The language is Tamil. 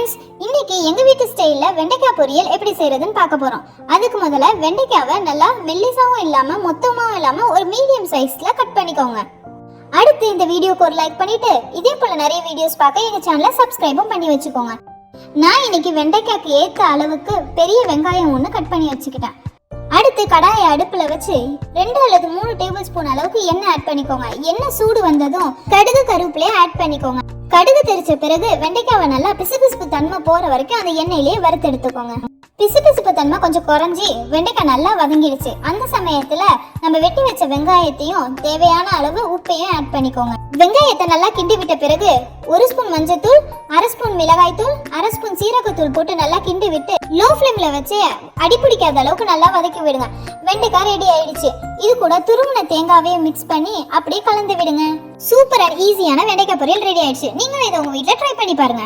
ஃப்ரெண்ட்ஸ், இன்னைக்கு எங்க வீட்டு ஸ்டைல்ல வெண்டைக்காய் பொரியல் எப்படி செய்யறதுன்னு பார்க்க போறோம். அதுக்கு முதல்ல வெண்டைக்காவை நல்லா மெல்லிசாவும் இல்லாம மொத்தமாவும் இல்லாம ஒரு மீடியம் சைஸ்ல கட் பண்ணிக்கோங்க. அடுத்து இந்த வீடியோக்கு ஒரு லைக் பண்ணிட்டு இதே போல நிறைய வீடியோஸ் பார்க்க எங்க சேனலை சப்ஸ்கிரைபும் பண்ணி வச்சுக்கோங்க. நான் இன்னைக்கு வெண்டைக்காய்க்கு ஏற்ற அளவுக்கு பெரிய வெங்காயம் ஒன்று கட் பண்ணி வச்சுக்கிட்டேன். அடுத்து கடாயை அடுப்புல வச்சு 2 அல்லது 3 டேபிள் ஸ்பூன் அளவுக்கு எண்ணெய் ஆட் பண்ணிக்கோங்க. எண்ணெய் சூடு வந்ததும் கடுகு கருவேப்பிலையை ஆட் பண்ணிக்கோங்க. கடுகு தெரிச்ச பிறகு வெண்டைக்காவை நல்லா பிசுபிசுப்பு தன்மை போற வரைக்கும் அந்த எண்ணெயிலேயே வறுத்து எடுத்துக்கோங்க. பிசுபிசுப்பு தன்மை கொஞ்சம் குறைஞ்சி வெண்டைக்காய் நல்லா வதங்கிடுச்சு. அந்த சமயத்துல நம்ம வெட்டி வச்ச வெங்காயத்தையும் தேவையான அளவு உப்பையும் ஆட் பண்ணிக்கோங்க. வெங்காயத்தை நல்லா கிண்டி விட்ட பிறகு 1 ஸ்பூன் மஞ்சத்தூள், 1/2 ஸ்பூன் மிளகாய் தூள், 1/2 ஸ்பூன் சீரகத்தூள் போட்டு நல்லா கிண்டி விட்டு லோ ஃப்ளேம்ல வச்சு அடிப்பிடிக்காத அளவுக்கு நல்லா வதக்கி விடுங்க. வெண்டைக்காய் ரெடி ஆயிடுச்சு. இது கூட துருவின தேங்காவையும் மிக்ஸ் பண்ணி அப்படியே கலந்து விடுங்க. சூப்பர் அண்ட் ஈஸியான வெண்டைக்காய் பொரியல் ரெடி ஆயிடுச்சு. நீங்களும் இதை உங்க வீட்டில் ட்ரை பண்ணி பாருங்க.